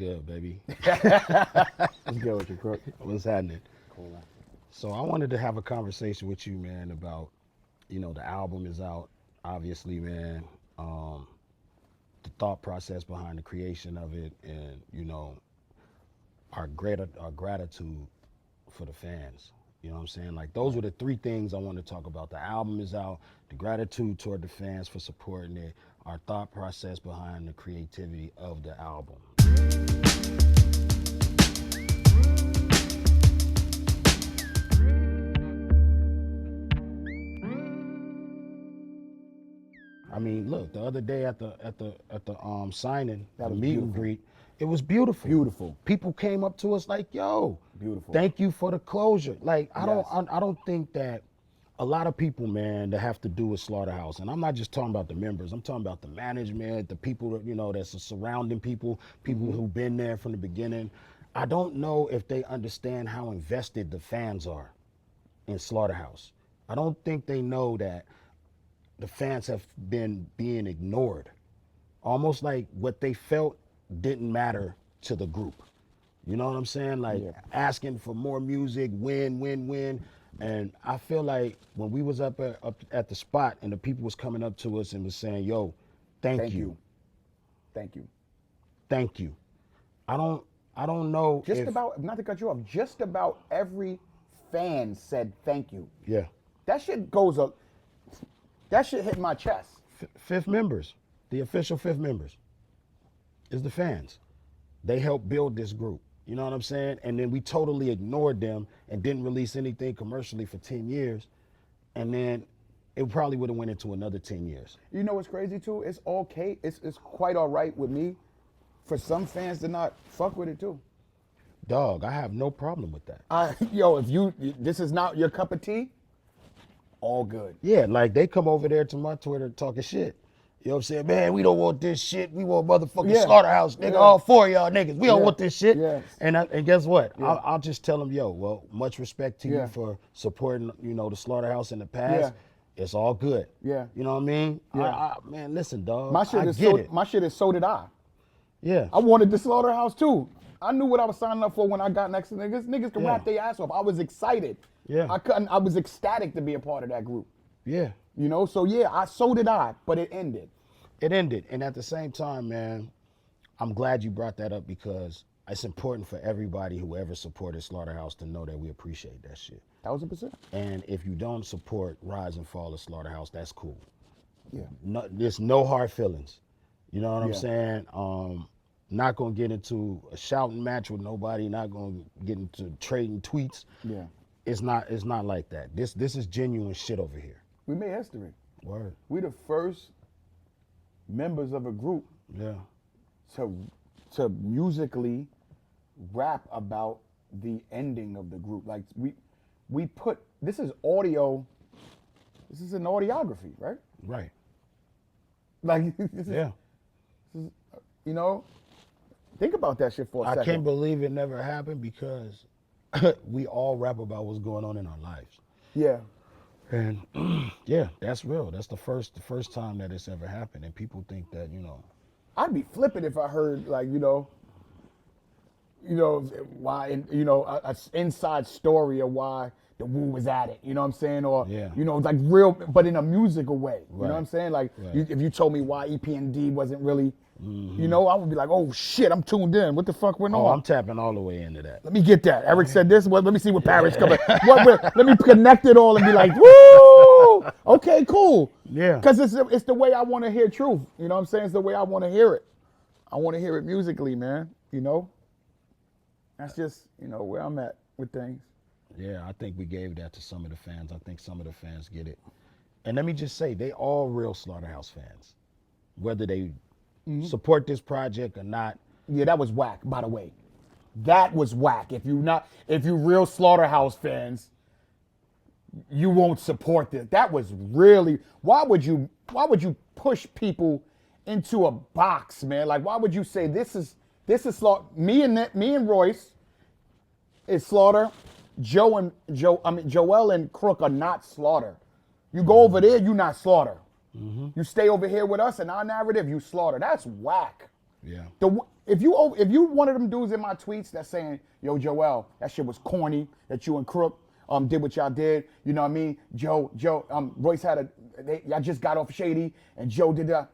good, baby? Let's go with you, Crook. What's happening? Cool. So I wanted to have a conversation with you, man, about, the album is out, obviously, man. The thought process behind the creation of it, and our gratitude for the fans. You know what I'm saying? Like, those were the three things I want to talk about. The album is out, the gratitude toward the fans for supporting it, our thought process behind the creativity of the album. I mean, look, the other day at the signing, That the was meet and beautiful. greet, it was beautiful. Beautiful. People came up to us like, "Yo, Beautiful. thank you for the closure." Like, I Yes. don't think that a lot of people, man, that have to do with Slaughterhouse, and I'm not just talking about the members. I'm talking about the management, the people that that's surrounding people who've been there from the beginning. I don't know if they understand how invested the fans are in Slaughterhouse. I don't think they know that the fans have been being ignored, almost like what they felt didn't matter to the group. You know what I'm saying? Like, Yeah. asking for more music, win. And I feel like when we was up at the spot and the people was coming up to us and was saying, "Yo, thank you. Thank you. Thank you." I don't know Just if, about, not to cut you off, just about every fan said thank you. yeah, That shit goes up. That shit hit my chest. fifth members, the official fifth members, is the fans. They helped build this group. You know what I'm saying? And then we totally ignored them and didn't release anything commercially for 10 years. And then it probably would have went into another 10 years. You know what's crazy too? It's okay. It's quite all right with me for some fans to not fuck with it too. Dog, I have no problem with that. Yo, if this is not your cup of tea, all good. Yeah, like, they come over there to my Twitter talking shit. You know what I'm saying? "Man, we don't want this shit. We want motherfucking Yeah. Slaughterhouse, nigga. Yeah. All four of y'all niggas. We don't Yeah. want this shit." Yes. And guess what? Yeah. I'll just tell them, "Yo, well, much respect to Yeah. you for supporting, the Slaughterhouse in the past. It's all good." Yeah. You know what I mean? Yeah. Man, listen, dog. My shit I is get so. it. My shit is so did I. Yeah. I wanted the Slaughterhouse too. I knew what I was signing up for when I got next to niggas. Niggas can Yeah. rap their ass off. I was excited. Yeah. I was ecstatic to be a part of that group. Yeah. So yeah, so did I, but it ended. It ended. And at the same time, man, I'm glad you brought that up, because it's important for everybody who ever supported Slaughterhouse to know that we appreciate that shit. 1,000%. And if you don't support Rise and Fall of Slaughterhouse, that's cool. Yeah. No, there's no hard feelings. You know what I'm Yeah. saying? Not gonna get into a shouting match with nobody. Not gonna get into trading tweets. Yeah. It's not like that. This is genuine shit over here. We made history. Word. We the first members of a group Yeah. to musically rap about the ending of the group. Like we put, this is audio. This is an audiography, right? Right. Like this is, Yeah. Think about that shit for a I second. can't believe it never happened, because we all rap about what's going on in our lives. Yeah. And yeah, that's real. That's the first time that it's ever happened. And people think that, I'd be flipping if I heard like, why, a inside story of why the Wu was at it. You know what I'm saying? Or, Yeah. like real, but in a musical way. You know what I'm Right. saying? Like Right. if you told me why EPND wasn't really, I would be like, oh shit, I'm tuned in. What the fuck went oh, on? I'm tapping all the way into that. Let me get that. Eric said this. Well, let me see what Paris coming. Let me connect it all and be like, woo! Okay, cool. Yeah. Because it's the way I want to hear truth. You know what I'm saying? It's the way I want to hear it. I want to hear it musically, man. That's just, where I'm at with things. Yeah, I think we gave that to some of the fans. I think some of the fans get it. And let me just say, they all real Slaughterhouse fans. Whether they support this project or not. Yeah, that was whack, by the way. That was whack. If you real Slaughterhouse fans, you won't support this. That was really, why would you push people into a box, man? Like, why would you say this is Slaughter? Me and Royce is Slaughter. Joell and Crook are not Slaughter. You go over there, you not Slaughter. You stay over here with us and our narrative, you Slaughter. That's whack. Yeah. if you one of them dudes in my tweets that's saying, yo, Joell, that shit was corny, that you and Crook did what y'all did, you know what I mean? Royce y'all just got off Shady, and Joe did that.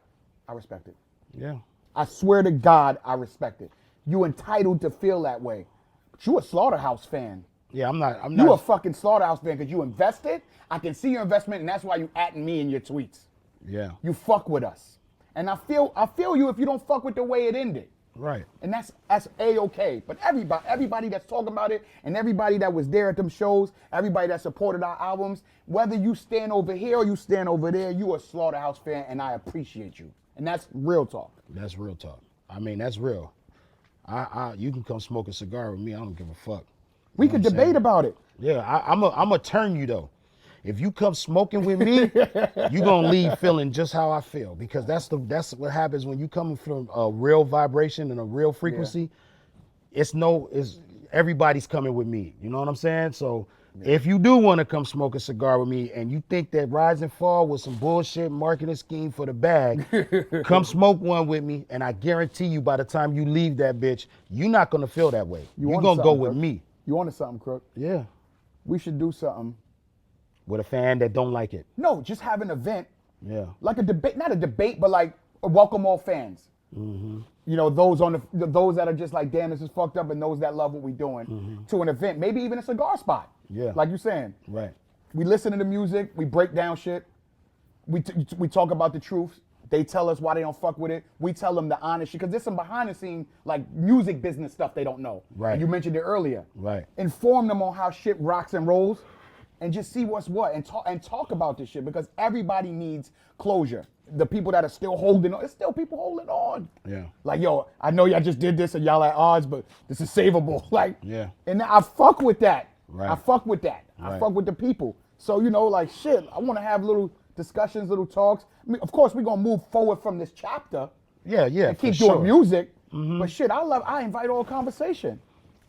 I respect it. Yeah. I swear to God, I respect it. You entitled to feel that way. But you a Slaughterhouse fan. Yeah, I'm not. You a fucking Slaughterhouse fan because you invested. I can see your investment, and that's why you atting me in your tweets. Yeah. You fuck with us. And I feel you if you don't fuck with the way it ended. Right. And that's A-okay. But everybody that's talking about it, and everybody that was there at them shows, everybody that supported our albums, whether you stand over here or you stand over there, you a Slaughterhouse fan, and I appreciate you. And that's real talk. That's real talk. I mean, that's real. You can come smoke a cigar with me. I don't give a fuck. We could debate about it. Yeah, I'm a turn you though. If you come smoking with me, you gonna leave feeling just how I feel, because that's what happens when you coming from a real vibration and a real frequency. Yeah. It's everybody's coming with me. You know what I'm saying? So if you do want to come smoke a cigar with me and you think that Rise and Fall was some bullshit marketing scheme for the bag, come smoke one with me, and I guarantee you by the time you leave that bitch, you're not gonna feel that way. You're gonna go with me. You wanted something, Crook? Yeah. We should do something. With a fan that don't like it. No, just have an event. Yeah. Like a debate, not a debate, but like a welcome all fans. Mm-hmm. You know, those that are just like, damn, this is fucked up, and those that love what we're doing, to an event, maybe even a cigar spot. Yeah. Like you're saying. Right. We listen to the music, we break down shit, we talk about the truth. They tell us why they don't fuck with it. We tell them the honest shit, because there's some behind the scenes, like music business stuff they don't know. Right. And you mentioned it earlier. Right. Inform them on how shit rocks and rolls, and just see what's what, and talk about this shit, because everybody needs closure. The people that are still holding on, it's still people holding on. Yeah. Like, yo, I know y'all just did this and y'all at odds, but this is savable. Like, yeah. And I fuck with that. Right. I fuck with that. Right. I fuck with the people. So, you know, like, shit, I want to have little discussions, little talks. I mean, of course, we're going to move forward from this chapter. Yeah, yeah. And keep doing music. Mm-hmm. But shit, I invite all conversation.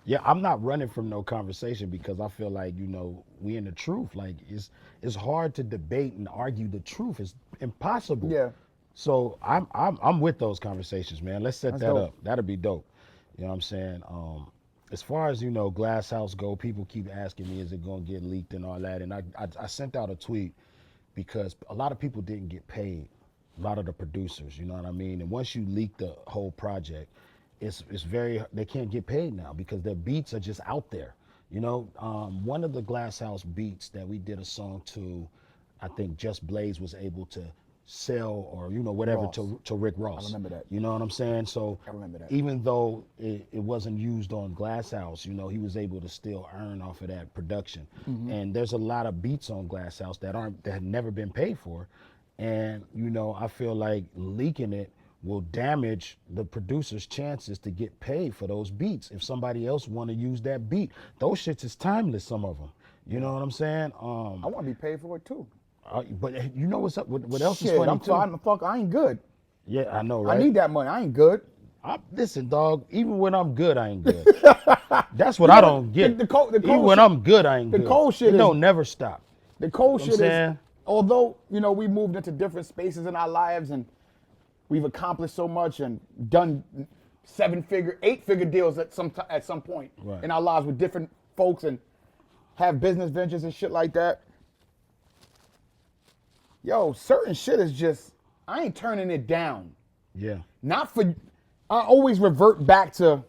Yeah, I'm not running from no conversation, because I feel like, you know, we in the truth. Like, it's hard to debate and argue the truth. It's impossible. Yeah. So I'm with those conversations, man. Let's set that up. That'll be dope. You know what I'm saying? As far as, you know, Glass House go, people keep asking me, is it gonna get leaked and all that? And I sent out a tweet because a lot of people didn't get paid. A lot of the producers, you know what I mean? And once you leak the whole project, they can't get paid now, because their beats are just out there. You know, one of the Glass House beats that we did a song to, I think Just Blaze was able to sell, or, you know, whatever, to Rick Ross. I remember that. You know what I'm saying? So I remember that. Even though it wasn't used on Glass House, you know, he was able to still earn off of that production. Mm-hmm. And there's a lot of beats on Glass House that had never been paid for. And, you know, I feel like leaking it will damage the producer's chances to get paid for those beats. If somebody else want to use that beat, those shits is timeless, some of them. You know what I'm saying? I want to be paid for it too. But you know what's up? What else Shit, is funny too? I ain't good. Yeah, I know, right? I need that money. I ain't good. Listen, dog, even when I'm good, I ain't good. That's what I don't get. The cold even when I'm good, I ain't good. The cold shit don't never stop. The cold shit is, although, you know, we moved into different spaces in our lives, and we've accomplished so much and done 7-figure, 8-figure deals at some point in our lives with different folks, and have business ventures and shit like that. Yo, certain shit is just, I ain't turning it down. Yeah. I always revert back to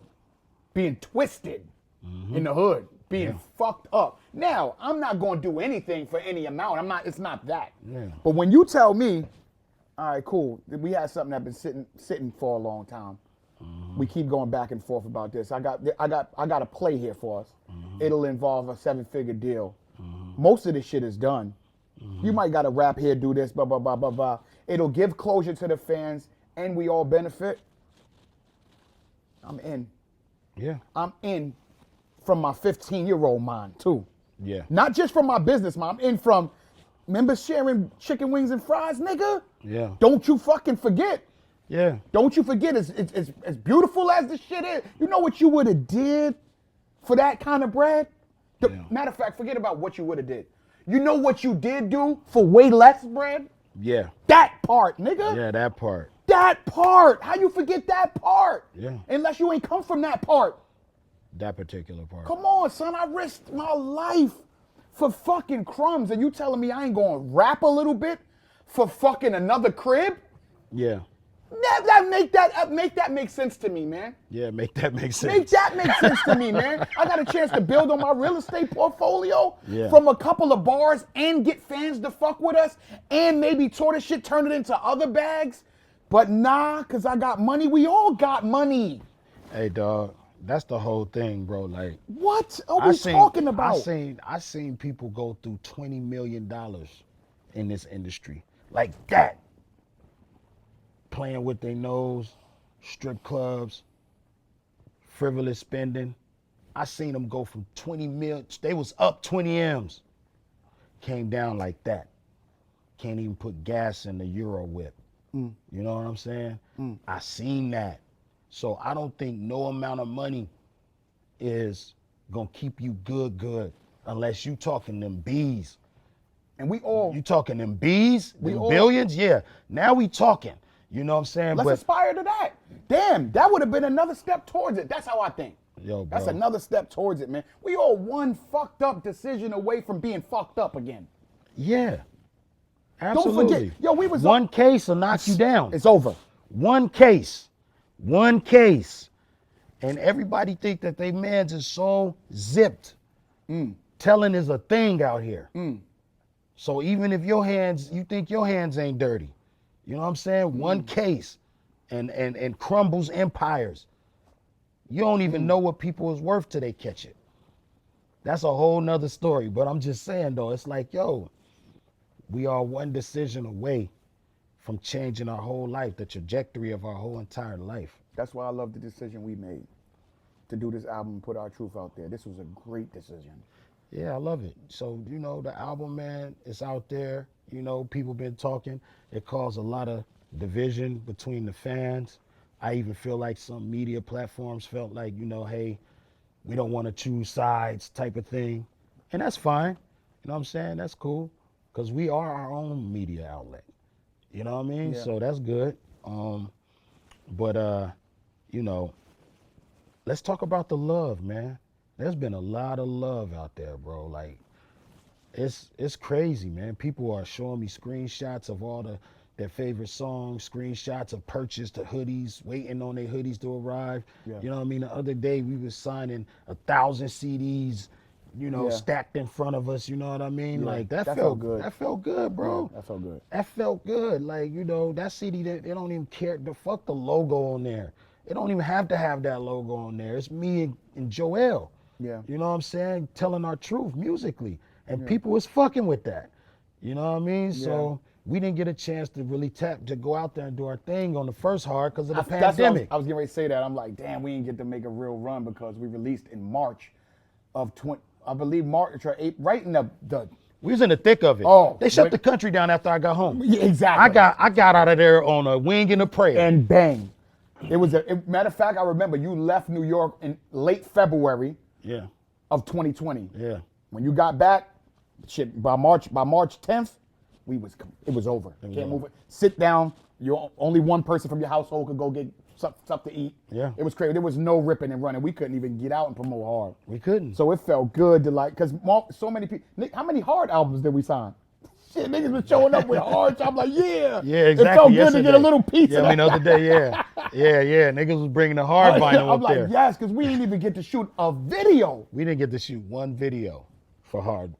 being twisted in the hood, being fucked up. Now, I'm not going to do anything for any amount. It's not that. Yeah. But when you tell me, all right, cool, we had something that's been sitting for a long time. We keep going back and forth about this. I got a play here for us. It'll involve a 7-figure deal. Most of this shit is done. You might got to rap here, do this, blah, blah, blah, blah, blah. It'll give closure to the fans, and we all benefit. I'm in. Yeah. I'm in from my 15-year-old mind, too. Yeah. Not just from my business mind. I'm in from, remember sharing chicken wings and fries, nigga? Yeah. Don't you fucking forget. Yeah. Don't you forget, as beautiful as this shit is, you know what you would have did for that kind of bread? Matter of fact, forget about what you would have did. You know what you did do for way less bread? Yeah. That part, nigga. Yeah, that part. That part. How you forget that part? Yeah. Unless you ain't come from that part. That particular part. Come on, son. I risked my life for fucking crumbs, and you telling me I ain't gonna rap a little bit for fucking another crib? Yeah. Make that make sense to me, man. Yeah, make that make sense. Make that make sense to me, man. I got a chance to build on my real estate portfolio Yeah. from a couple of bars and get fans to fuck with us and maybe tour the shit, turn it into other bags. But nah, because I got money. We all got money. Hey, dog, that's the whole thing, bro. Like, What are we talking about? I seen people go through $20 million in this industry. Like that. Playing with their nose, strip clubs, frivolous spending. I seen them go from 20 mil, they was up 20 M's. Came down like that. Can't even put gas in the Euro whip. You know what I'm saying? I seen that. So I don't think no amount of money is gonna keep you good unless you talking them B's. And we all, You talking them B's, We them all- billions? Yeah, now we talking. You know what I'm saying? let's aspire to that. Damn, that would have been another step towards it. That's how I think. Yo, That's bro. another step towards it, man. We all one fucked up decision away from being fucked up again. Yeah. Don't Absolutely. forget, yo, we was one case will knock you down. It's over. One case. One case. And everybody think that they mans is so zipped. Telling is a thing out here. So even if you think your hands ain't dirty, you know what I'm saying? One case and crumbles empires. You don't even know what people is worth till they catch it. That's a whole nother story. But I'm just saying though, it's like, yo, we are one decision away from changing our whole life, the trajectory of our whole entire life. That's why I love the decision we made to do this album and put our truth out there. This was a great decision. Yeah, I love it. So, you know, the album, man, it's out there. You know, people been talking. It caused a lot of division between the fans. I even feel like some media platforms felt like, you know, hey, we don't want to choose sides type of thing. And that's fine. You know what I'm saying? That's cool. Because we are our own media outlet. You know what I mean? Yeah. So that's good. But you know, let's talk about the love, man. There's been a lot of love out there, bro. Like, it's crazy, man. People are showing me screenshots of all their favorite songs, screenshots of purchased hoodies, waiting on their hoodies to arrive. Yeah. You know what I mean? The other day we was signing 1,000 CDs, you know, Yeah. stacked in front of us. You know what I mean? Yeah, Like that that felt felt good. That felt good, bro. Yeah, that felt good. That felt good. Like, you know, that CD, they don't even care. The fuck the logo on there. It don't even have to have that logo on there. It's me and Joell. Yeah. You know what I'm saying? Telling our truth musically. And people was fucking with that. You know what I mean? So we didn't get a chance to really to go out there and do our thing on the first hard because of the That's what pandemic. I was getting ready to say that. I'm like, damn, we didn't get to make a real run because we released in March of I believe March or April, right in the We was in the thick of it. Oh, they shut when- the country down after I got home. Yeah, exactly. I got out of there on a wing and a prayer. and bang. It was matter of fact, I remember you left New York in late February yeah, of 2020. yeah. When you got back, shit, by March 10th, it was over. Can't over. move it. Sit down. You're only one person from your household could go get stuff to eat. Yeah. It was crazy. There was no ripping and running. We couldn't even get out and promote hard. We couldn't. So it felt good to because so many people. Nick, how many hard albums did we sign? Shit, niggas been showing up with hard. I'm like, yeah. Yeah, exactly. It felt good to Yesterday. get a little piece Yeah, of I mean, that. the other day, yeah. Niggas was bringing the hard vinyl I'm up like, there. yes, because we didn't even get to shoot a video. We didn't get to shoot one video for hard,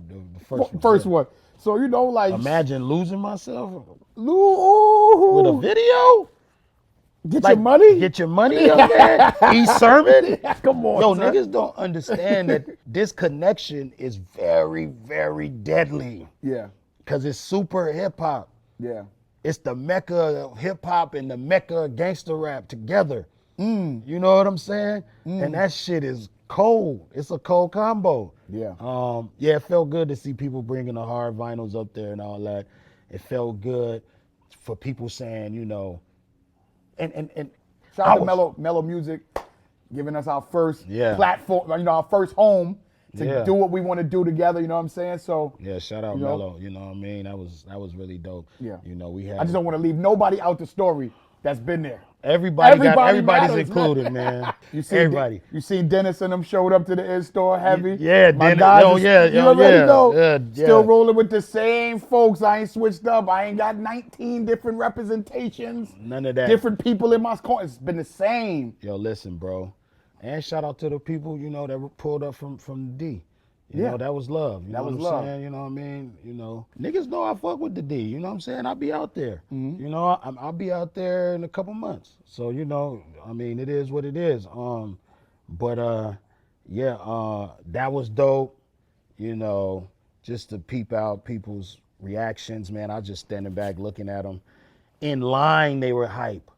the first one. First Yeah. one. So, you know, like. Imagine losing myself Ooh, with a video. Get Like, your money? Get your money up there. E-sermon. Come on, Yo, son. niggas don't understand that this connection is very, very deadly Yeah, because it's super hip hop. yeah. It's the mecca of hip hop and the mecca of gangster rap together. You know what I'm saying? And that shit is cold. It's a cold combo. Yeah. Yeah, it felt good to see people bringing the hard vinyls up there and all that. It felt good for people saying, you know, and Shout out to Mellow Music, giving us our first platform, you know, our first home to do what we want to do together, you know what I'm saying? So yeah, shout out you know, Mello, you know what I mean? That was really dope. Yeah. You know, we had I just don't want to leave nobody out the story that's been there. Everybody's matters, included, man. You see, Everybody. You see Dennis and them showed up to the in-store heavy. Yeah, My Dennis. guys, Oh, yeah, you yeah, already yeah, know. yeah, Still yeah. rolling with the same folks. I ain't switched up. I ain't got 19 different representations. None of that. Different people in my corner. It's been the same. Yo, listen, bro. And shout out to the people, that were pulled up from the D. You Yeah. know, that was love. You That know was what love. I'm saying? You know what I mean? Niggas know I fuck with the D. You know what I'm saying? I'll be out there. Mm-hmm. I'll be out there in a couple months. So, I mean, it is what it is. That was dope. Just to peep out people's reactions, man. I was just standing back looking at them. In line, they were hype.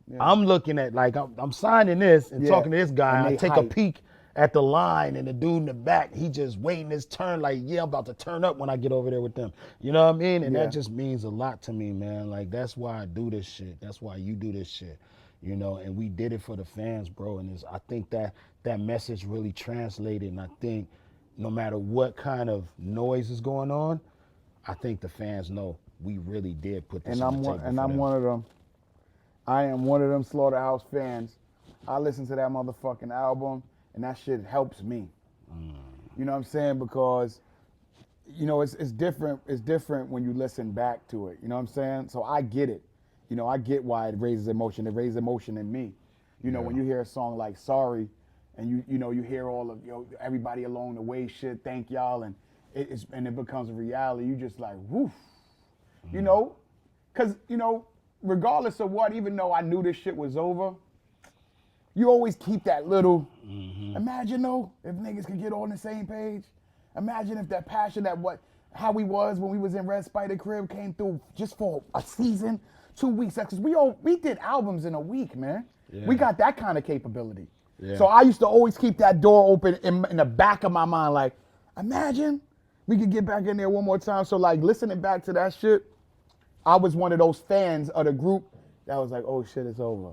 Yeah. I'm looking at, like, I'm signing this and talking to this guy. And I they take hype. a peek at the line, and the dude in the back, he just waiting his turn, like, yeah, I'm about to turn up when I get over there with them. You know what I mean? And Yeah. that just means a lot to me, man. Like, that's why I do this shit. That's why you do this shit. And we did it for the fans, bro. And I think that message really translated. And I think no matter what kind of noise is going on, I think the fans know we really did put this And on I'm the one, table and for I'm them. one of them. I am one of them Slaughterhouse fans. I listen to that motherfucking album, and that shit helps me. You know what I'm saying? Because, it's different. It's different when you listen back to it. You know what I'm saying? So I get it. I get why it raises emotion. It raises emotion in me. When you hear a song like "Sorry," and you hear all of everybody along the way, shit, thank y'all, and it becomes a reality. You just like, woof. Because regardless of what, even though I knew this shit was over, you always keep that little. Imagine though, if niggas could get on the same page. Imagine if that passion, how we was when we was in Red Spider Crib came through just for a season, 2 weeks. Because we did albums in a week, man. Yeah. We got that kind of capability. Yeah. So I used to always keep that door open in the back of my mind, like, imagine we could get back in there one more time. So like listening back to that shit, I was one of those fans of the group that was like, oh shit, it's over.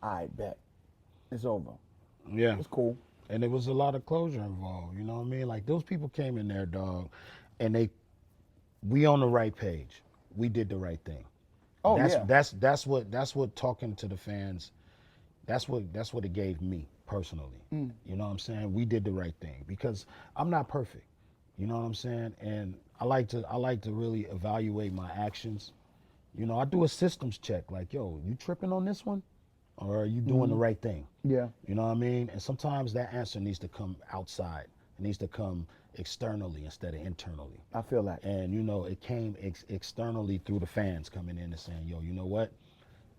I bet. It's over. Yeah. It's cool. And there was a lot of closure involved, you know what I mean? Like, those people came in there, dog, and we on the right page. We did the right thing. Oh, that's, yeah. That's what talking to the fans, that's what it gave me personally. You know what I'm saying? We did the right thing because I'm not perfect. You know what I'm saying? And I like to really evaluate my actions. I do a systems check, like, yo, you tripping on this one? Or are you doing the right thing? Yeah. You know what I mean? And sometimes that answer needs to come outside. It needs to come externally instead of internally. I feel that. And, it came externally through the fans coming in and saying, yo, you know what?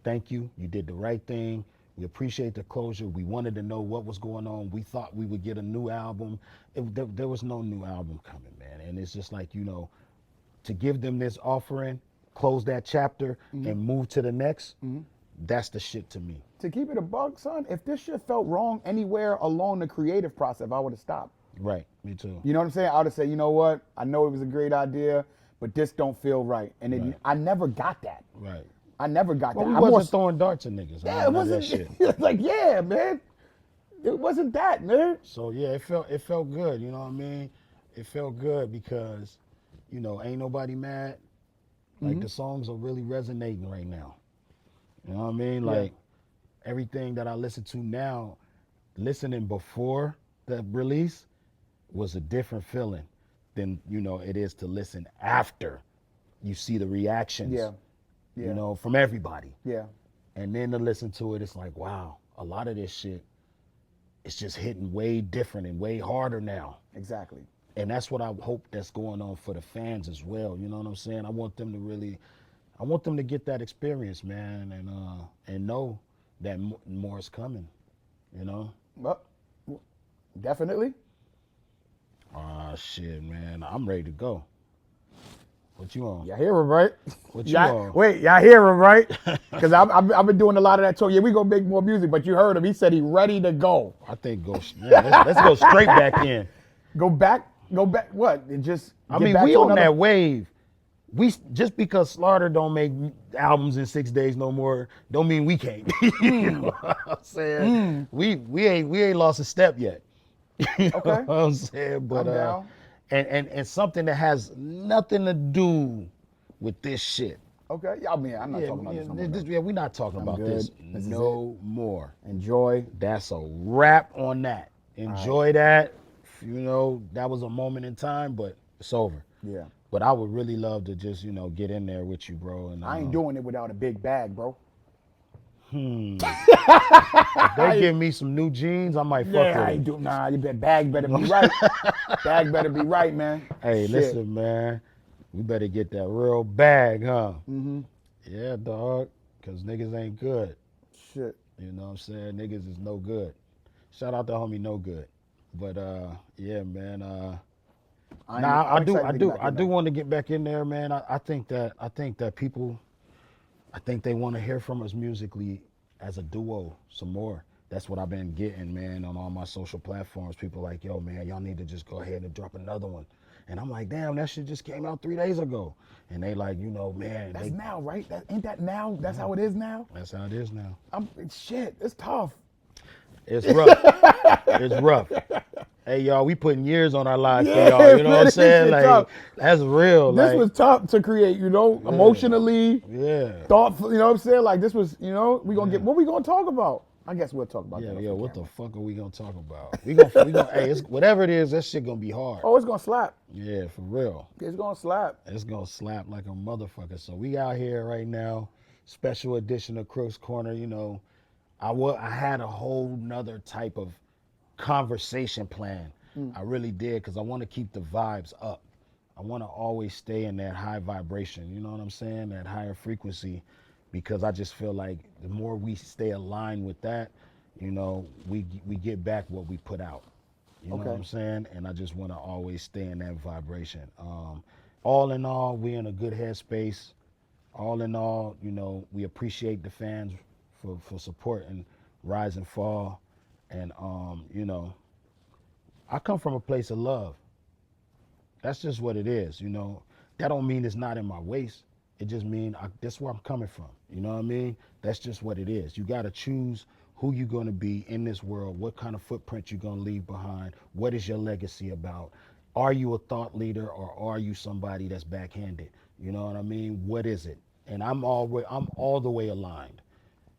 Thank you. You did the right thing. We appreciate the closure. We wanted to know what was going on. We thought we would get a new album. There was no new album coming, man. And it's just like, to give them this offering, close that chapter, and move to the next, that's the shit to me. To keep it a bug, son, if this shit felt wrong anywhere along the creative process, I would have stopped. Right, me too. You know what I'm saying? I would have said, you know what? I know it was a great idea, but this don't feel right. And I never got that. Right. I never got Well, that. we wasn't throwing darts at niggas. Yeah, it wasn't. That shit. Like, yeah, man. It wasn't that, man. So yeah, it felt good. You know what I mean? It felt good because, ain't nobody mad. Like the songs are really resonating right now. You know what I mean? Like everything that I listen to now, listening before the release was a different feeling than, it is to listen after you see the reactions. Yeah. From everybody. Yeah. And then to listen to it, it's like, wow, a lot of this shit, it's just hitting way different and way harder now. Exactly. And that's what I hope that's going on for the fans as well. You know what I'm saying? I want them to get that experience, man, and know that more is coming, Well, definitely. Shit, man, I'm ready to go. What you on? Y'all hear him, right? What you on? Wait, y'all hear him, right? Because I've been doing a lot of that talk. Yeah, we gonna make more music, but you heard him. He said he ready to go. I think let's go straight back in. Go back. What? I mean, we on that wave. We just because Slaughter don't make albums in 6 days no more, don't mean we can't. You know what I'm saying? We ain't lost a step yet. You know Okay. what I'm saying? But I'm down. and something that has nothing to do with this shit. Okay. Yeah, I mean, I'm not Yeah, talking about this no more. yeah, we're not talking I'm about good. this This is no more. Enjoy. That's a wrap on that. Enjoy that. You know, that was a moment in time, but it's over. Yeah. But I would really love to just, get in there with you, bro. And I ain't doing it without a big bag, bro. if they give me some new jeans, I might fuck Yeah, with I it. ain't do. Nah, bag better be right. Bag better be right, man. Hey, Shit. listen, man. We better get that real bag, huh? Mm-hmm. Yeah, dog. Because niggas ain't good. Shit. You know what I'm saying? Niggas is no good. Shout out to homie No Good. But yeah, man. I do want to get back in there, man. I think that people, I think they want to hear from us musically as a duo some more. That's what I've been getting, man, on all my social platforms. People like, yo, man, y'all need to just go ahead and drop another one. And I'm like, damn, that shit just came out 3 days ago. And they like, man. That's now, right? Ain't that now? That's how it is now? That's how it is now. Shit, it's tough. It's rough. It's rough. Hey, y'all, we putting years on our lives for y'all. You know what I'm saying? Like, tough. that's real. This like, was tough to create, emotionally, yeah. thoughtful, you know what I'm saying? Like, this was, we gonna get, what we gonna talk about? I guess we'll talk about that. Yeah, what the fuck are we gonna talk about? We gonna hey, whatever it is, that shit gonna be hard. Oh, it's gonna slap. Yeah, for real. It's gonna slap. It's gonna slap like a motherfucker. So we out here right now, special edition of Crooks Corner. I had a whole nother type of conversation plan. I really did, because I want to keep the vibes up. I want to always stay in that high vibration. You know what I'm saying? That higher frequency, because I just feel like the more we stay aligned with that, we get back what we put out. You know what I'm saying? And I just want to always stay in that vibration. All in all, we in a good headspace. All in all, we appreciate the fans for supporting Rise and Fall. And, I come from a place of love. That's just what it is, That don't mean it's not in my waist. It just mean that's where I'm coming from. You know what I mean? That's just what it is. You got to choose who you're going to be in this world, what kind of footprint you're going to leave behind, what is your legacy about? Are you a thought leader, or are you somebody that's backhanded? You know what I mean? What is it? And I'm all the way aligned.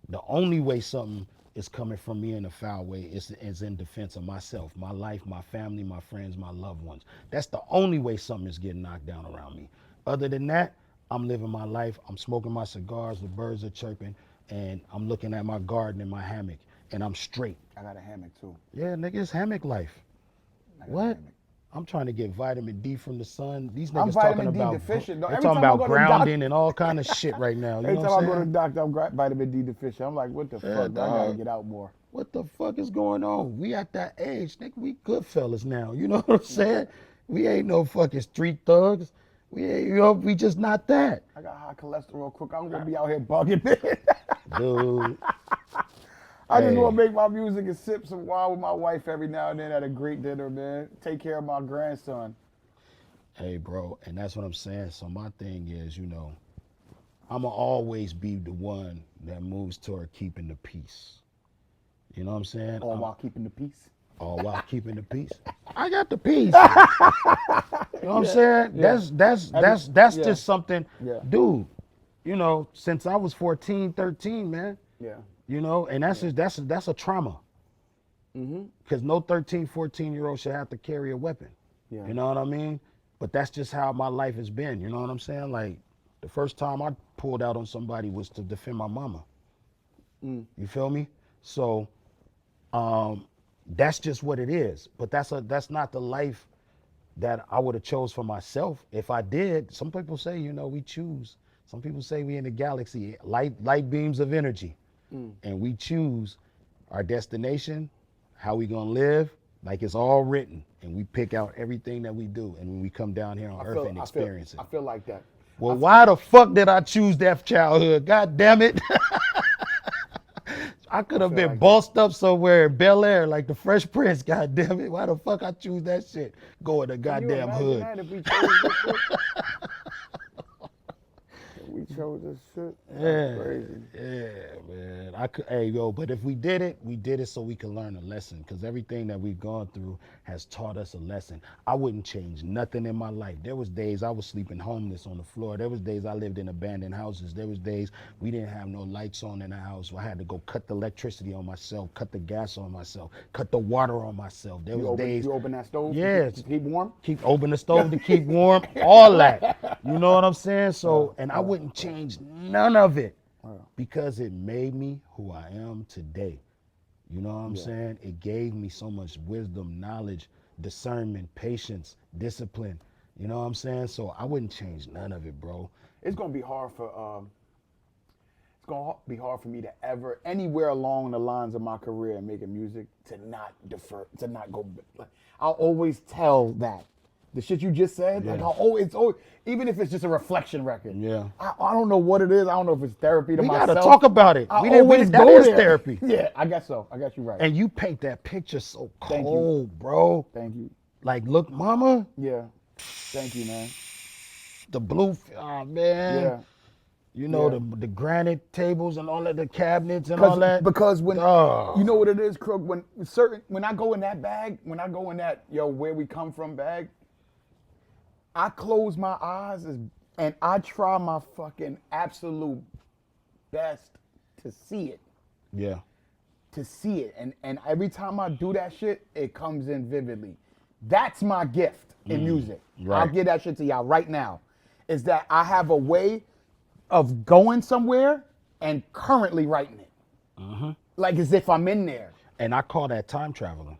The only way something is coming from me in a foul way is in defense of myself, my life, my family, my friends, my loved ones. That's the only way something is getting knocked down around me. Other than that, I'm living my life. I'm smoking my cigars, the birds are chirping, and I'm looking at my garden in my hammock, and I'm straight. I got a hammock too. Yeah, nigga, it's hammock life. What? I'm trying to get vitamin D from the sun. These niggas talking about deficient. they're talking about grounding and all kind of shit right now. You Every know time what I go to I'm the doctor, I'm vitamin D deficient. I'm like, what the fuck? I gotta get out more. What the fuck is going on? We at that age, nigga. We good fellas now. You know what I'm saying? We ain't no fucking street thugs. We ain't, we just not that. I got high cholesterol, Crook. I don't want to be out here bugging, man. Dude. I just want to make my music and sip some wine with my wife every now and then at a great dinner, man. Take care of my grandson. Hey, bro, and that's what I'm saying. So my thing is, I'm going to always be the one that moves toward keeping the peace. You know what I'm saying? All while keeping the peace. All while keeping the peace. I got the peace. You know what I'm saying? Yeah. That's just something, dude, since I was 14, 13, man. Yeah. And that's a trauma. Because no 13, 14-year-old should have to carry a weapon. Yeah. You know what I mean? But that's just how my life has been. You know what I'm saying? Like, the first time I pulled out on somebody was to defend my mama. You feel me? So, that's just what it is. But that's not the life that I would have chose for myself. If I did, some people say, we choose. Some people say we in the galaxy, light beams of energy. And we choose our destination, how we gonna live, like it's all written. And we pick out everything that we do. And when we come down here on Earth and experience it. I feel like that. Well, why the fuck did I choose that childhood? God damn it. I could have been bossed up somewhere in Bel Air like the Fresh Prince. God damn it. Why the fuck I choose that shit? Go in the goddamn hood. If we chose this shit. That's Yeah, crazy. yeah, man. Hey, yo, but if we did it so we can learn a lesson. Because everything that we've gone through has taught us a lesson. I wouldn't change nothing in my life. There was days I was sleeping homeless on the floor. There was days I lived in abandoned houses. There was days we didn't have no lights on in the house. So I had to go cut the electricity on myself, cut the gas on myself, cut the water on myself. There was days. You open that stove Yeah, to keep warm? keep open the stove to keep warm, all that. You know what I'm saying? So, and I wouldn't change none of it because it made me who I am today. You know what I'm saying? It gave me so much wisdom, knowledge, discernment, patience, discipline. You know what I'm saying? So I wouldn't change none of it, bro. It's gonna be hard for me to ever anywhere along the lines of my career and making music to not defer, to not go. I'll always tell that the shit you just said. Like it's always, even if it's just a reflection record. Yeah. I don't know what it is. I don't know if it's therapy to We myself. gotta talk about it. That go is there. therapy. Yeah, I guess so. I guess you're right. And you paint that picture so Thank you. cold, bro. Thank you. Like, look, mama, Yeah. Thank you, man. the blue, oh man. Yeah. You know, the granite tables and all of the cabinets and all that. Because when Oh. you know what it is, Crook, when I go in that bag, when I go in that where we come from bag, I close my eyes and I try my fucking absolute best to see it. Yeah. To see it. And every time I do that shit, it comes in vividly. That's my gift in music. right. I'll give that shit to y'all right now. Is that I have a way of going somewhere and currently writing it. Like as if I'm in there. And I call that time traveling.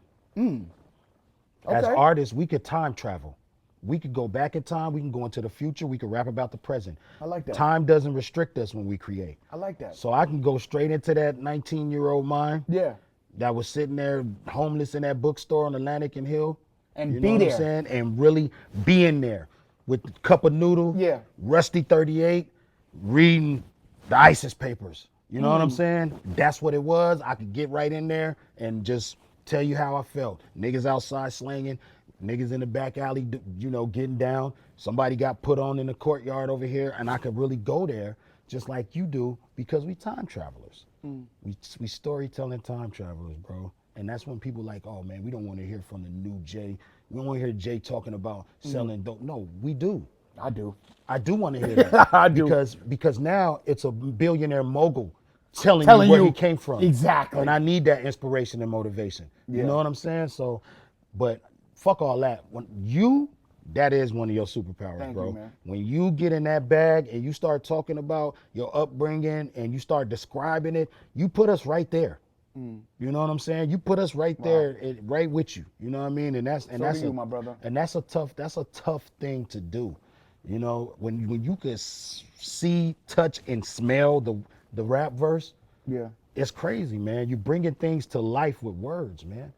As Okay. artists, we could time travel. We could go back in time. We can go into the future. We could rap about the present. I like that. Time doesn't restrict us when we create. I like that. So I can go straight into that 19-year-old mind Yeah. that was sitting there homeless in that bookstore on Atlantic and Hill. And you be know what there. I'm saying? And really be in there with the cup of noodle, Yeah. rusty 38, reading the ISIS papers. You know what I'm saying? That's what it was. I could get right in there and just tell you how I felt. Niggas outside slanging, niggas in the back alley, getting down. Somebody got put on in the courtyard over here, and I could really go there just like you do because we time travelers. We storytelling time travelers, bro. And that's when people like, oh man, we don't want to hear from the new Jay. We don't want to hear Jay talking about selling dope. No, we do. I do. I do want to hear that. I do. Because now it's a billionaire mogul telling Telling you where you he came from. exactly. And I need that inspiration and motivation. You Yeah. know what I'm saying? So, but fuck all that. That is one of your superpowers, Thank bro. you, man. When you get in that bag and you start talking about your upbringing and you start describing it, you put us right there. You know what I'm saying? You put us right there, right with you. You know what I mean? And that's my brother. And that's a tough thing to do. You know, when you could see, touch, and smell the rap verse, Yeah. it's crazy, man. You bringing things to life with words, man.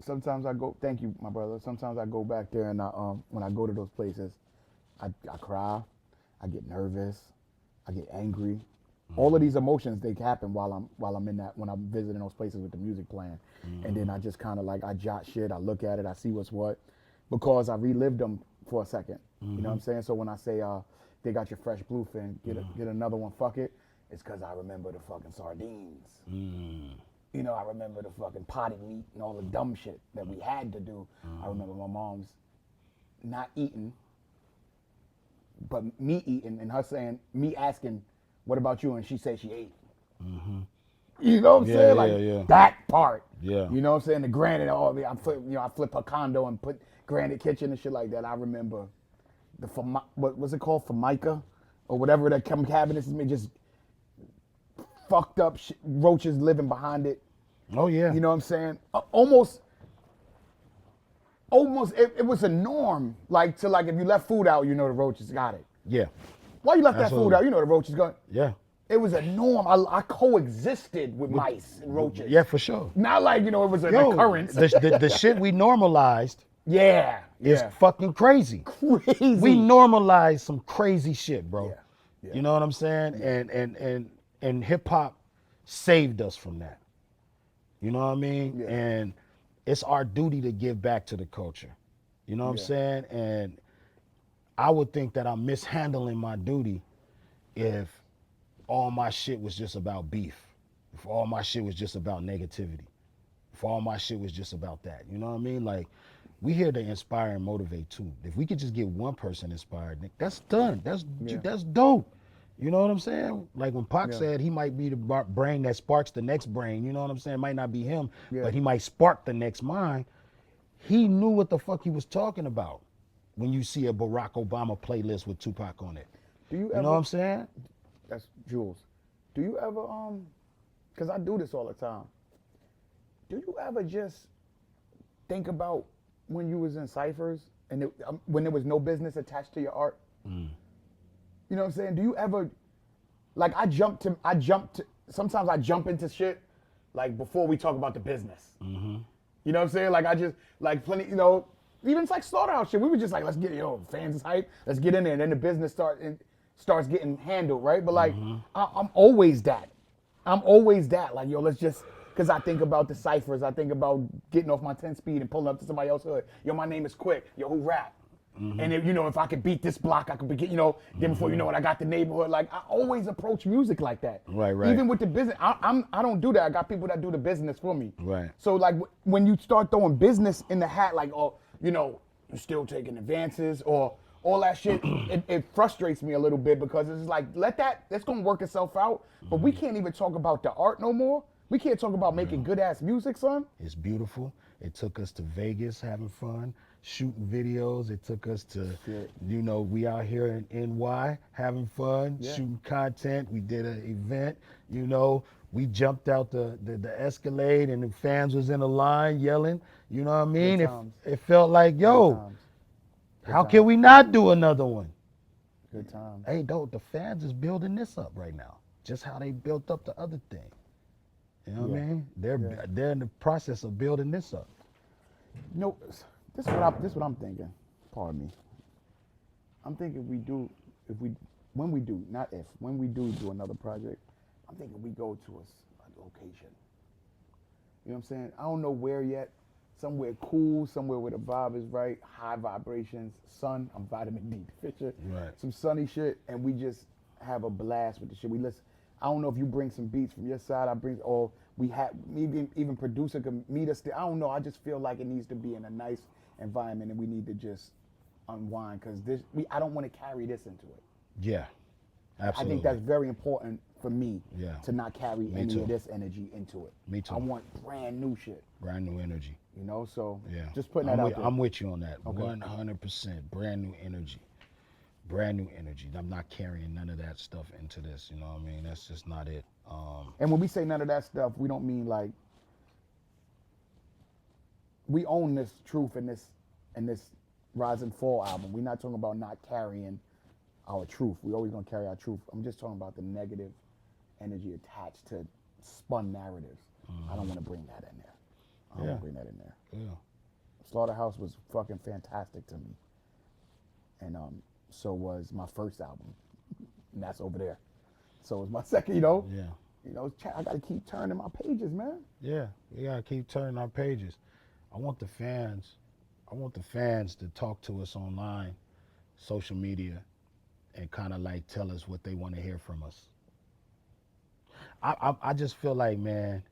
Sometimes I go. Thank you, my brother. Sometimes I go back there and when I go to those places, I cry, I get nervous, I get angry. All of these emotions, they happen while I'm in that, when I'm visiting those places with the music playing. And then I just kind of like, I jot shit, I look at it, I see what's what, because I relived them for a second. You know what I'm saying? So when I say they got your fresh bluefin, get another one, fuck it, it's because I remember the fucking sardines. You know, I remember the fucking potted meat and all the dumb shit that we had to do. I remember my mom's not eating, but me eating, and her saying, me asking, what about you? And she said she ate. You know what I'm saying? Like that part. Yeah. You know what I'm saying? The granite, I flip her condo and put granite kitchen and shit like that. I remember what was it called? Formica? Or whatever that cabinets is made, just fucked up roaches living behind it. Oh yeah. You know what I'm saying? Almost it was a norm. Like if you left food out, you know the roaches got it. Yeah. Why you left Absolutely. that food out? You know the roaches got it. Yeah. It was a norm. I coexisted with mice and roaches. Yeah, for sure. Not like, it was an occurrence. The shit we normalized yeah. is fucking crazy. Crazy. We normalized some crazy shit, bro. Yeah. You know what I'm saying? And hip hop saved us from that. You know what I mean? Yeah. And it's our duty to give back to the culture. You know what I'm saying? And I would think that I'm mishandling my duty if all my shit was just about beef, if all my shit was just about negativity, if all my shit was just about that, you know what I mean? Like, we here to inspire and motivate too. If we could just get one person inspired, that's done. That's dope. You know what I'm saying? Like when Pac Yeah. said he might be the brain that sparks the next brain. You know what I'm saying? It might not be him, Yeah. but he might spark the next mind. He knew what the fuck he was talking about when you see a Barack Obama playlist with Tupac on it. Do you You ever? know what I'm saying? That's Jules. Do you ever Because I do this all the time. Do you ever just think about when you was in ciphers and when there was no business attached to your art? You know what I'm saying? Do you ever, like, sometimes I jump into shit, like, before we talk about the business. You know what I'm saying? Like, I just, like, plenty, you know, even it's like Slaughterhouse shit. We were just like, let's get, fans is hype. Let's get in there. And then the business starts getting handled, right? But, like, I'm always that. I'm always that. Like, let's just, because I think about the ciphers. I think about getting off my 10 speed and pulling up to somebody else's hood. Yo, my name is Quick. Yo, who rap? And if, if I could beat this block, I could begin, then before you know it, I got the neighborhood. Like, I always approach music like that. Right. Even with the business, I don't do that. I got people that do the business for me. Right. So, like, when you start throwing business in the hat, like, you're still taking advances or all that shit, it frustrates me a little bit because it's like, that's gonna work itself out. But we can't even talk about the art no more. We can't talk about making good ass music, son. It's beautiful. It took us to Vegas having fun, shooting videos. It took us to, we out here in NY having fun, shooting content. We did an event, we jumped out the Escalade and the fans was in a line yelling. You know what I mean? It felt like, how can we not do another one? Good times. Hey, the fans is building this up right now. Just how they built up the other thing. You know what I mean? They're in the process of building this up. This is what I'm thinking. Pardon me. I'm thinking when we do another project, I'm thinking we go to a location. You know what I'm saying? I don't know where yet. Somewhere cool, somewhere where the vibe is right, high vibrations, sun. I'm vitamin D deficient. Right. Some sunny shit, and we just have a blast with the shit. We listen. I don't know if you bring some beats from your side. We have even producer can meet us there. I don't know. I just feel like it needs to be in a nice environment, and we need to just unwind because I don't want to carry this into it. Yeah, absolutely. I think that's very important for me. Yeah. To not carry any of this energy into it. Me too. I want brand new shit. Brand new energy. So yeah. Just putting that out there. I'm with you on that. Okay. 100%. Brand new energy. Brand new energy. I'm not carrying none of that stuff into this. You know what I mean? That's just not it. And when we say none of that stuff, we don't mean like we own this truth in this Rise and Fall album. We're not talking about not carrying our truth. We always gonna carry our truth. I'm just talking about the negative energy attached to spun narratives. I don't want to bring that in there. I don't want to bring that in there. Yeah. Slaughterhouse was fucking fantastic to me, and so was my first album, and that's over there. So was my second. Yeah. I gotta keep turning my pages, man. Yeah, we gotta keep turning our pages. I want the fans to talk to us online, social media, and kind of like tell us what they want to hear from us. I just feel like, man,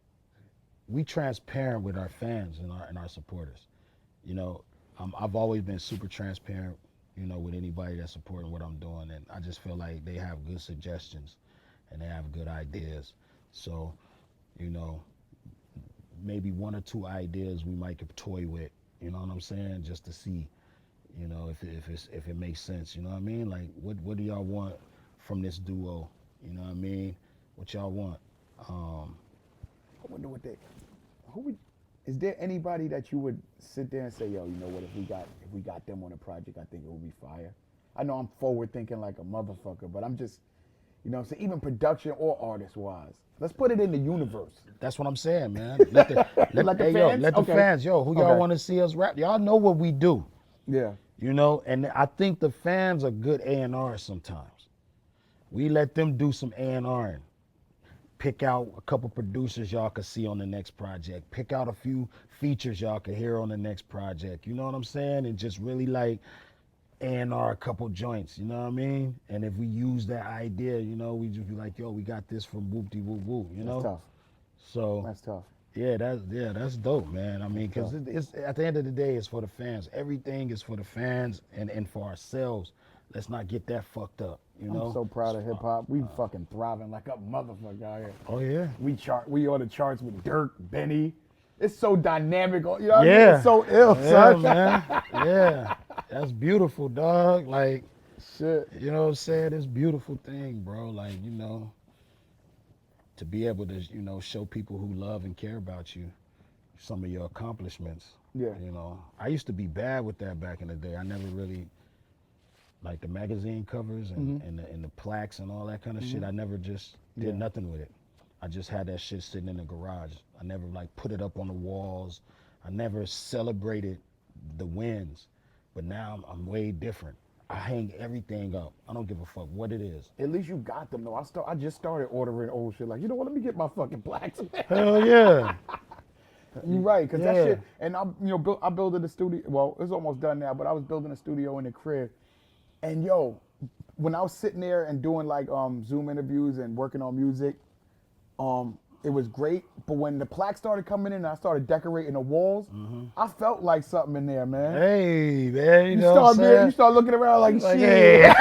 we transparent with our fans and our supporters. I've always been super transparent, with anybody that's supporting what I'm doing, and I just feel like they have good suggestions and they have good ideas. So, maybe one or two ideas we might could toy with, you know what I'm saying, just to see, if it makes sense. You know what I mean? Like, what do y'all want from this duo? You know what I mean? What y'all want? I wonder is there anybody that you would sit there and say, yo, you know what, if we got them on a project, I think it would be fire. I know I'm forward thinking like a motherfucker, but I'm just, so even production or artist wise, let's put it in the universe. That's what I'm saying, man. Let the fans, who y'all want to see us rap. Y'all know what we do. Yeah. And I think the fans are good A&Rs sometimes. We let them do some A&Ring. Pick out a couple producers y'all could see on the next project. Pick out a few features y'all could hear on the next project. You know what I'm saying? And just really like A&R a couple joints, you know what I mean? And if we use that idea, you know, we just be like, yo, we got this from whoop-de whoop-whoop, you know? That's tough. So That's tough. that's dope, man. I mean, because tough. it's at the end of the day, it's for the fans. Everything is for the fans and for ourselves. Let's not get that fucked up, you know? I'm so proud of hip hop. We fucking thriving like a motherfucker out here. Oh yeah. We on the charts with Dirk, Benny. It's so dynamic. You know what I mean? Yeah. It's so ill, Yeah, son. man. Yeah. That's beautiful, dog. Like, Shit. you know what I'm saying? It's a beautiful thing, bro. Like, you know, to be able to, you know, show people who love and care about you some of your accomplishments. Yeah. You know, I used to be bad with that back in the day. I never really, like the magazine covers and the plaques and all that kind of shit, I never just did nothing with it. I just had that shit sitting in the garage. I never like put it up on the walls. I never celebrated the wins. But now I'm way different. I hang everything up. I don't give a fuck what it is. At least you got them though. I just started ordering old shit. Like, you know what? Let me get my fucking plaques. Hell yeah. You right, cause that Yeah. shit. And I building a studio. Well, it's almost done now, but I was building a studio in the crib. And yo, when I was sitting there and doing like Zoom interviews and working on music, it was great. But when the plaques started coming in and I started decorating the walls, I felt like something in there, man. Hey, man. You know what I'm saying? You start looking around like shit. Hey.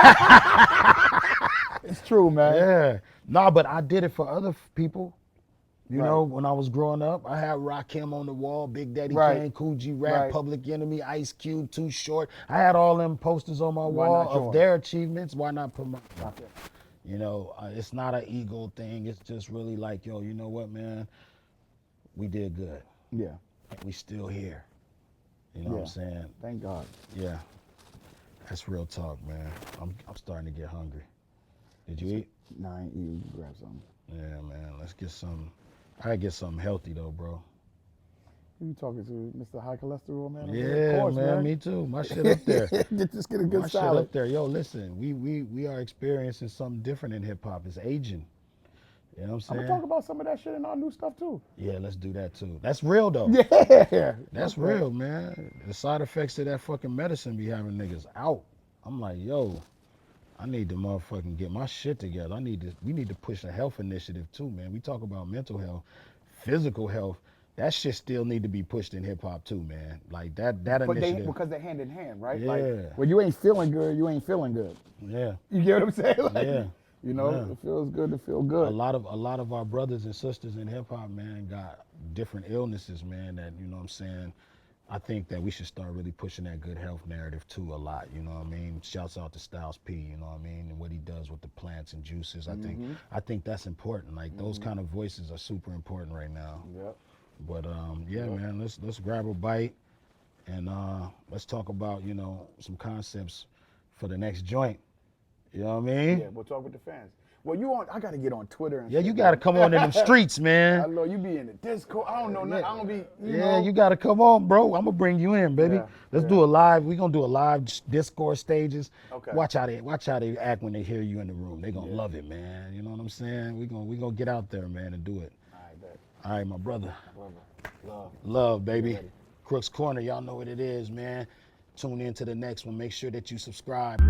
It's true, man. Yeah. Nah, but I did it for other people. You know, when I was growing up, I had Rakim on the wall, Big Daddy Right. Kane, Cool G Rap, Right. Public Enemy, Ice Cube, Too Short. I had all them posters on my Why wall not of yours? their achievements. Why not promote? Okay. You know, it's not an ego thing. It's just really like, yo, you know what, man? We did good. Yeah. We still here. You know what I'm saying? Thank God. Yeah. That's real talk, man. I'm starting to get hungry. Did you eat? Nah, I ain't eating. You grab something. Yeah, man. Let's get some. I gotta get something healthy though, bro. Who you talking to, Mr. High Cholesterol, man? Yeah, Of course, man. Me too. My shit up there. Just get a good My shit salad. up there. Yo, listen. We are experiencing something different in hip hop. It's aging. You know what I'm I'm saying? gonna talk about some of that shit in our new stuff too. Yeah, let's do that too. That's real though. Yeah. That's real, man. The side effects of that fucking medicine be having niggas out. I'm like, yo, I need to motherfucking get my shit together. We need to push a health initiative too, man. We talk about mental health, physical health. That shit still need to be pushed in hip hop too, man. Like that But initiative. because they're hand in hand, right? Yeah. Like, when you ain't feeling good, you ain't feeling good. Yeah. You get what I'm saying? Like, Yeah. You know, Yeah. it feels good to feel A good. lot of our brothers and sisters in hip hop, man, got different illnesses, man, that, you know what I'm saying? I think that we should start really pushing that good health narrative too a lot, you know what I mean? Shouts out to Styles P, you know what I mean? And what he does with the plants and juices. I think that's important. Like those kind of voices are super important right now. Yep. But man, let's grab a bite and let's talk about, you know, some concepts for the next joint. You know what I mean? Yeah, we'll talk with the fans. Well, I gotta get on Twitter and Yeah, shit, you gotta man. come on in them streets, man. I know you be in the Discord. I don't know nothing. I don't be, you Yeah, know. you gotta come on, bro. I'm gonna bring you in, baby. Yeah, Let's yeah. do a live. We gonna do a live Discord stages. Okay. Watch how they act when they hear you in the room. They gonna love it, man. You know what I'm saying? We gonna get out there, man, and do it. All right, bet. All right, my brother. Love. Love, baby. Ready. Crooks Corner, y'all know what it is, man. Tune in to the next one. Make sure that you subscribe.